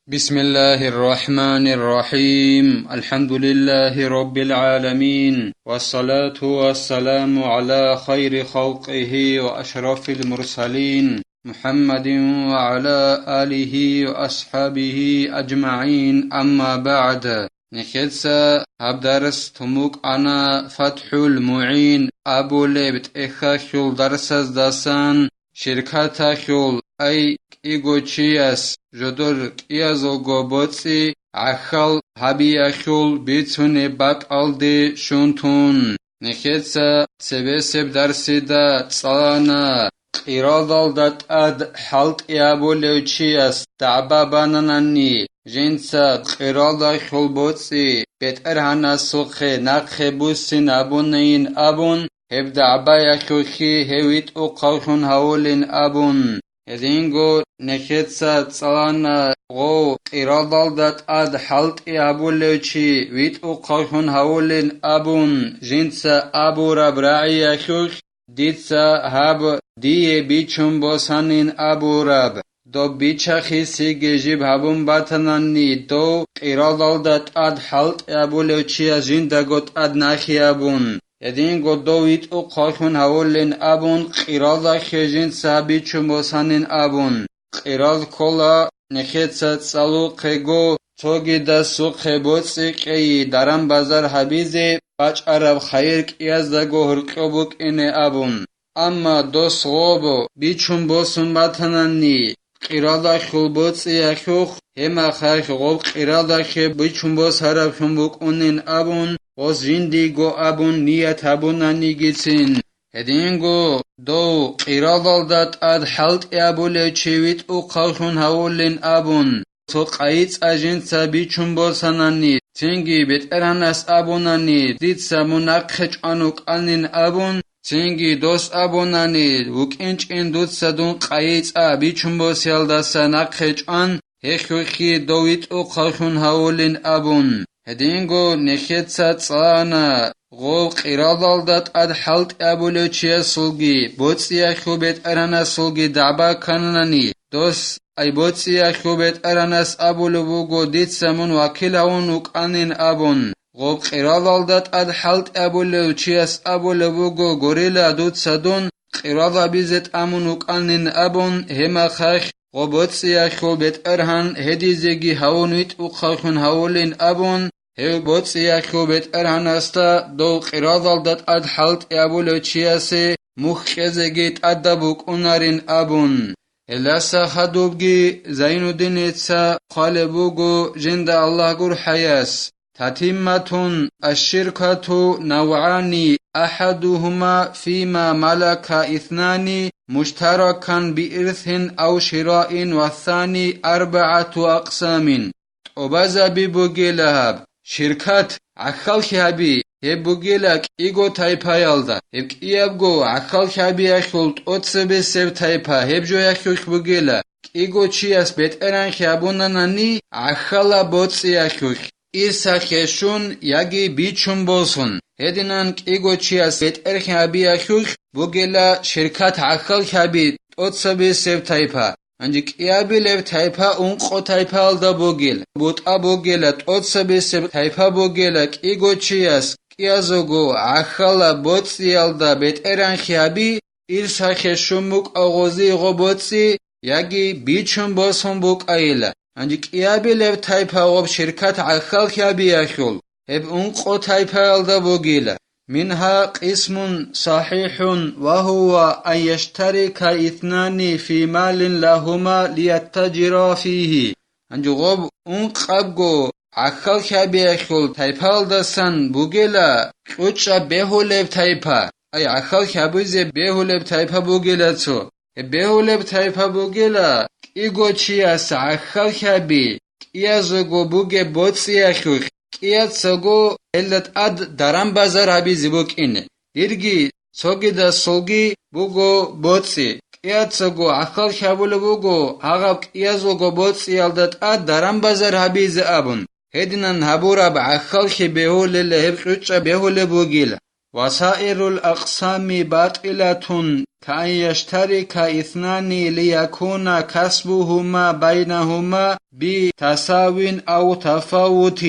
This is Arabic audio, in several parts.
بسم الله الرحمن الرحيم الحمد لله رب العالمين والصلاة والسلام على خير خلقه وأشرف المرسلين محمد وعلى آله وأصحابه أجمعين أما بعد نخدسا هبدرس تموك أنا فتح المعين أبو لبت إخاشول درسز داسان شركتا خول أي إيغوچياس جدور كيازو غوبوتسي عخال هبي أخول بيتوني باك ألدي شونتون نخيتسا سبسب درسي دا تصالانا إرادال دات أد حلق يابو لوچياس دعبا باناناني جنسا إرادا خول بوتسي بيت أرهانا سوخي ناقخي بوسي نابونين أبون هب دعبا يخوخي هويت أو قوخون هولين أبون هدينغو نخيتسا تصالانا غو إرادال دات أد حلق يابو لوچي ويت أو قوخون هولين أبون جنسا أبو ربراعي يخوخ ديتسا هاب ديه بيچون بوسانين أبو رب دو بيچخي سيگي جيب هابون باتناني دو إرادال دات أد حلق يابو لوچي جندگوت أد ناخي أبون يدين قدويت او قاخون هولين أبون قراضا خيجين سابي چموسانين أبون قراض كولا نخيتسا تصالو قيگو توگي دا سوق خيبوتسي قيي درم بازار حبيزي باچ عرب خير قياز دا گوهر قبوك إني أبون أما دوس غوبو بيچون بوسون باتناني قراضا خلبوتسي يخوخ هما خيخ غوب قراضا خي بيچون بوس هرب خنبوك أنين أبون وز جنديگو أبون نيت أبوناني گيتين هدينگو دو قرادال دات أد حلت أبو لچويت او قاخون هولين أبون تو قايت أجنسا بيچون بوساناني تنگي بيت أرانس أبوناني ديت ساموناقخج أنوك أنين أبون تنگي دوس أبوناني وكينچ إن دوت سدون قايت بيچون بوسيال داسا ناقخج أن هخوخي دويت او قاخون هولين أبون هدينغو نخيتسا تصانا غو قرادال دات أد حلت أبو لوچيا سلگي بوتسيا خوبت أرانس سلگي دعبا كانناني دوس أي بوتسيا خوبت أرانس أبو لبوغو ديت سمون وكيلاون وكانين أبون غو قرادال دات أد حلت أبو لوچياس أبو لبوغو غوريلا دوت سدون قرادا بيزت أمون وكانين أبون هما خاخ غوبوتسيا خوبت أرهان هدي زيگي هاونويت وخاخون هاولين أبون هل بوتسيا خوبت أرهانستا دو قرادال دات أد حلت أبو لوچياسي مخيزگيت أدبوك أنارين أبون هلاسا خدوبگي زينو دينيتسا خالبوغو جند الله gur حياس تتمة الشركة نوعان أحدهما فيما ملك اثنان مشتركا بإرث أو شراء والثاني أربعة أقسام وبزا ببوغي لهب شركات عخال خابي هبوغيلك إيغو تايبا يالدا هبك إيابغو عخال خابي أخلط أتسبه سب تايبا هبجو يخوخ بوغيلا إيغو چياس بيت أران خابوناناني عخالا بوتسي أخوخ إيسا خيشون ياگي بيچون بوسون هدينان إيغو چياس بيت أران خابي أخوخ بوغيلا شركات عخال خابي أتسبه سب تايبا انجك إيابي لب تايبا أنقو تايبا الدا بوغيل بوتا بوغيلا تأتسبه سب تايبا بوغيلا إيغو چياس كيازوغو عخالا بوتسي الدا بيت أران خابي إرسا خيشون بوك أغوزي غو بوتسي ياگي بيچون بوسون بوك أيلا انجك إيابي لب تايبا غوب شركات عخال خابي أخول هب أنقو تايبا الدا بوغيلا منها قسم صحيح وهو أن يشترك اثنان في مال لهما ليتجرا فيه انجو غوب انقبغو عخال خابي أخول تايبا الدسان بوغيلا كوچا بهولب تايبا أي عخال خابيزي بهولب تايبا بوغيلا تو بهولب تايبا بوغيلا إيغو چياس عخال خابي كيازوغو بوغي بوتسي أخوخ كياتسوغو إلت أد درم بازار هبي زبوك إنه إرغي سوغي دا سوغي بوغو بوتسي كياتسوغو عخال خابولو بوغو هاغاب كيازوغو بوتسي يلدت أد درم بازار هبي زأبون هدنان هبورا بعخال خي بهول اللي هبقوچا بهول بوغيلا وسائر الأقسام باطلة كأن يشترك اثنان ليكون كسبهما بينهما بتساو أو تفاوت.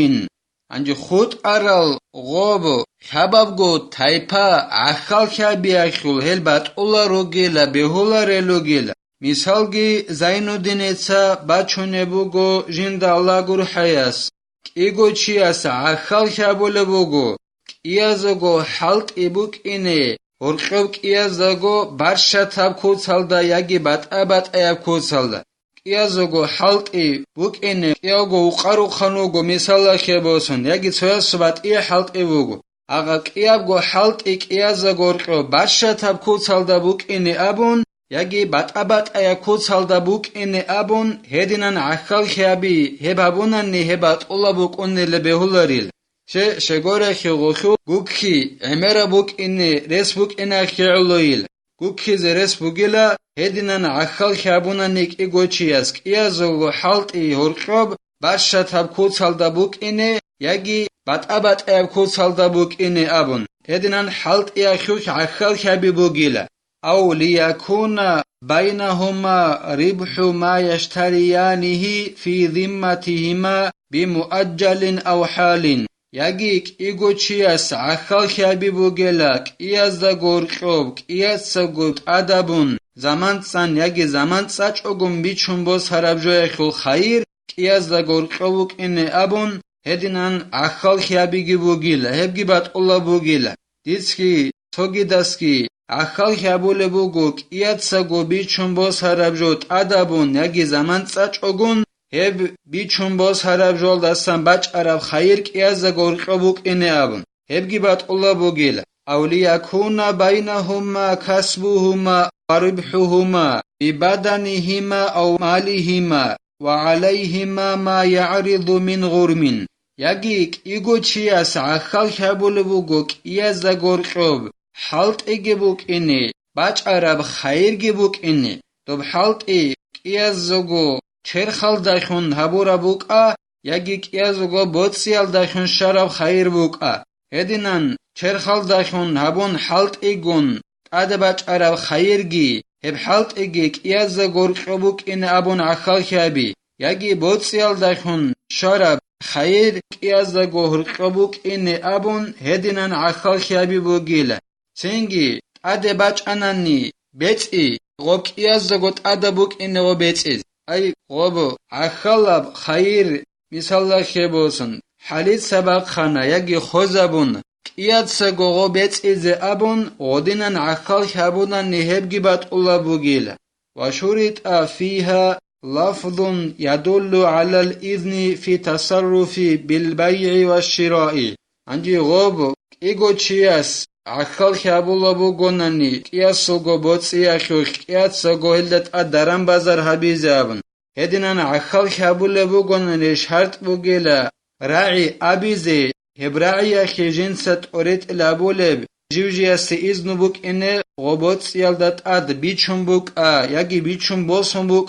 انجي خود ارال غوب خباب گو تایپا اخال خبی اخول هل بات اولا رو گیلا بهولا رلو گیلا مثال گی زینو دینیتا بچونه بگو جند الله گر حیاس ایگو چی اس اخال خبول بگو ایازگو حلق ایبوک اینه ورقب ایازگو برشا تب کود سالدا یگی بات ایب کود سالدا ایازگو حلقی بوک اینه ایاگو قرو خانوگو مثال خیباسون یکی تویا صبت ای حلقی بگو اگه ایابگو حلقی ایازگو رقو برشا تب کود سالدا بوک اینه ابون یکی بات ایا کود سالدا بوک اینه ابون هدینن اخال خیابی هبابونن نی هبات اولا بوک اونه لبهولاریل شگوره خیغوخو گوکی امرا بوک اینه رس بوک اینه خیعلویل گوکی زرس بوگیلا هدینن اخال خیابونن نیک ایگوچی اسک ایازگو حلقی هرقب برشا تب کود سالدا بوک اینه یکی بات ایب کود سالدا بوک اینه ابون هدینن حلقی اخوک اخال خیابی بوگیلا او ليكون بينهما ربح ما يشتريانه في ذمتهما بمؤجل أو حال يجيك إيغوشياس عخال خيابي بوغيلاك إياز دا غورقوبك إياز ساقوك أدبون زمان سان يجي زمان ساچ أغم بيچون بوز هرب جوي خول خير إياز دا غورقوبك إني أبون هدينان عخال خيابي بوغيلا هبگي بات الله بوغيلا ديسكي توگي داسكي اخال خیابول بوگوک ایت سگو بیچون باز هرب جود ادبون یکی زمان سچ اگون هب بیچون باز هرب جول دستن بچ عرب خیر که از گرقه بوک اینه ابون هبگی بات الله بوگیل اولیکون بینهما کسبهما وربحهما ببدنهما او مالهما وعليهما ما يعرض من غرم یکیک ایگو چی از اخال خیابول بوگوک ایت گرقه حالت ایگه بوک اینه بچ عرب خیر گی بوک اینه دوب حالت ای کیازگو چرخال دایخون هبورا بوک یکی کیازگو بوتسیال دایخون شراب خیر بوک هدینن چرخال دایخون هبون حالت ایگون اده بچ عرب خیر گی هب حالت ایگه کیازگو رقو بوک اینه ابون عخال خیابی یکی بوتسیال دایخون شراب خیر کیازگو رقو بوک اینه ابون هدینن عخال خیابی بوگیله سنگی اده بچ انانی بیچی غوب ایازگوت اده بوک اینه غو بیچیز ای غوب اخلاب خیر مثال خیبوسن حالید سبق خانه یکی خوزبون ایاد سگو غو بیچیز ابون غودینن اخل خیبونن نهبگی بات اولا بوگیل و شورت فیها لفظ يدل على الإذن في تصرف بالبيع والشراء انجي غوب ایگو چیاس اخال خیابولا بوگوننی کیاسوگو بوتسیا خوک کیاتسوگو هلدت ادرم بازار حبیزابن هدینن اخال خیابولا بوگوننی شرط بوگیلا راعی ابیزی هبراعی اخی جنست اوريت الابولب جوجی است ایزنو بوک اینه غوبوتسیال دت اد بیچون بوک یکی بیچون بوسون بوک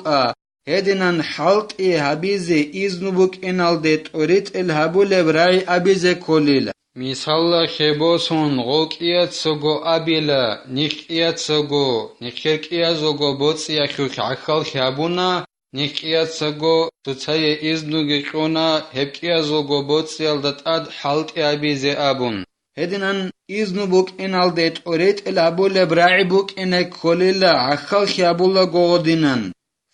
هدینن حلق ای حبیزی ایزنو بوک اینال دت اوريت الابولب راعی ابیزی کولیلا مثال خیبوسون غوک ایت سگو ابیلا نیخ ایت سگو نیخرک ایت سگو بوتسی اخوک عخال خیابونا نیخ ایت سگو توتای ایزنوگی خونا هبک ایت سگو بوتسی الدت اد حلق ابیزی ابون هدینن ایزنو بوک این الدت اوريت الابول براعی بوک اینک کولیلا عخال خیابولا گودینن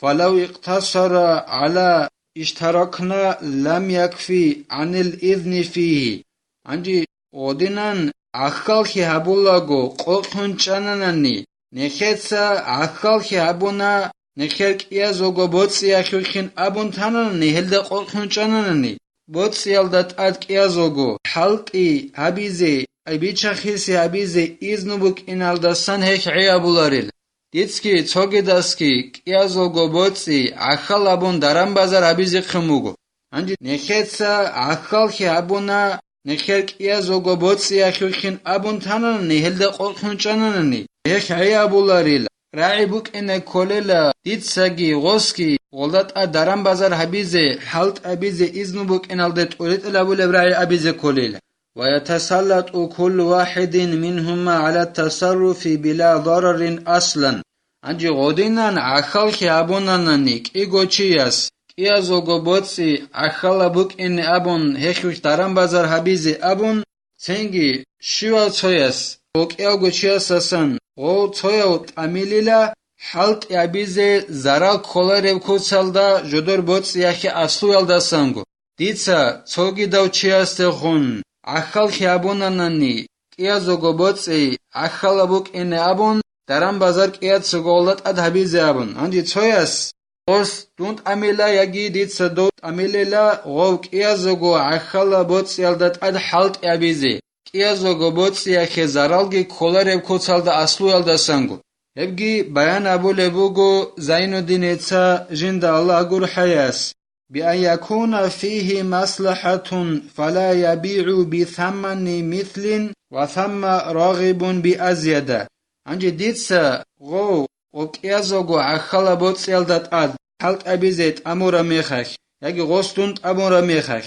فلو اقتصر على اشتراكنا لم يكفي عن الإذن فيه انجي اودينان اخال خيابولاغو قوقونچانانني نخيتسا اخال خيابونا نخيرك يازوغو بوتسي اخوخين ابونتانان نهلد قوقونچانانني بوتسي الدت ادك يازوغو حلقي حبيزي اي بيچخيسي حبيزي ازنوبوك انالدسان هيك عيابولاريل ديتسكي توگيداسكي يازوغو بوتسي اخال ابون درام بازار حبيزي خموغو انجي نخيتسا اخال خيابونا نخيرك إيازوغو بوتسي أخوخين أبون تانان نهلد قوقونچانانني هيك عيابولاريل راعي بوك إنه كوليلا ديتساگي غوسكي غلدت درام بازار حبيزي حلت أبيزي إزنو بوك إنالدت أوليت الأبول براعي أبيزي كوليلا ويتسلط كل واحد منهما على التصرف بلا ضرر أصلا. أنجي غودينان عخال خيابونانانيك إيغوچياس كيا زوغوبوتسي عخالا بوك إن أبون هيخوش داران بازار حبيزي أبون سنجي شوال توياس وك إيغوچياس أسان غو تويوت أميليلا حالت يابيزي زارال كولاريو كوتسالدا جودور بوتس ياخي أصلو يالداسانگو ديتسا توغي دوچياس تخون عخال خيابوناناني كيا زوغوبوتسي عخالا بوك إن أبون داران بازار كيا تسوغولات أد حبيزي أبون أنجي توياس غوس دونت أميلا ياگي ديتسا دوت أميليلا غو كيا زوغو عخالا بوتس يالدات أد حالت يابيزي كيا زوغوبوتس ياخي زارالگي كولاريو كوتسالدا أصلو يالداسانگو هبگي بيان أبو لبوغو زين الدين إتسا جند الله أقول حياس بأن يكون فيه مصلحة فلا يبيع بثمن مثل وثم راغب بأزيد أنجي ديتسا غو وكيازوغو عخلا بوتس يلدات أد حلت أبيزيت أمورا ميخاك يجي غوستونت أمورا ميخاك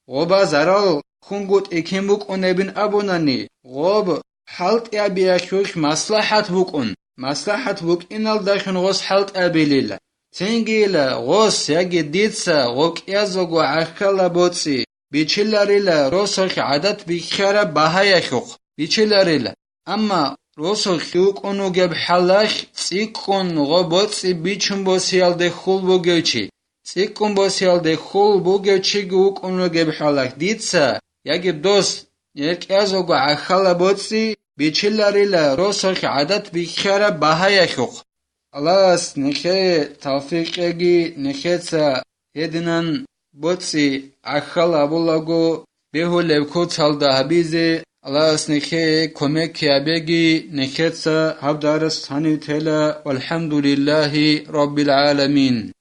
غوبا زرال خونگوت إكيمبوك أنبين أبوناني غوب حلت أبياكوش مصلحة بوكون مصلحة بوك إنال داخن غوص حلت أبيليلا تنجيلا غوص يجي ديتسا غوك يازوغو عخلا بوتسي بيچلاريلا روسوخ عادت بيخيرا باهاياخوخ بيچلاريلا أما روسوخ يوك أنو جب حلاخ تيكون غو بوتسي بيچن بوسيال دي خول بوگوچي تيكون بوسيال دي خول بوگوچي گوك أنو جب حلاخ ديتسا يجي دوست يك يازوغو عخلا بوتسي بيچلاريلا روسوخ عادت بيخيرا باهاياخوخ Allah's neke tawfiqegi neketsa yedinan botsi akhal abulago behulev kotsalda habize Allah's neke komek yabegi neketsa habdaras hani tela walhamdulillahi rabbil alamin.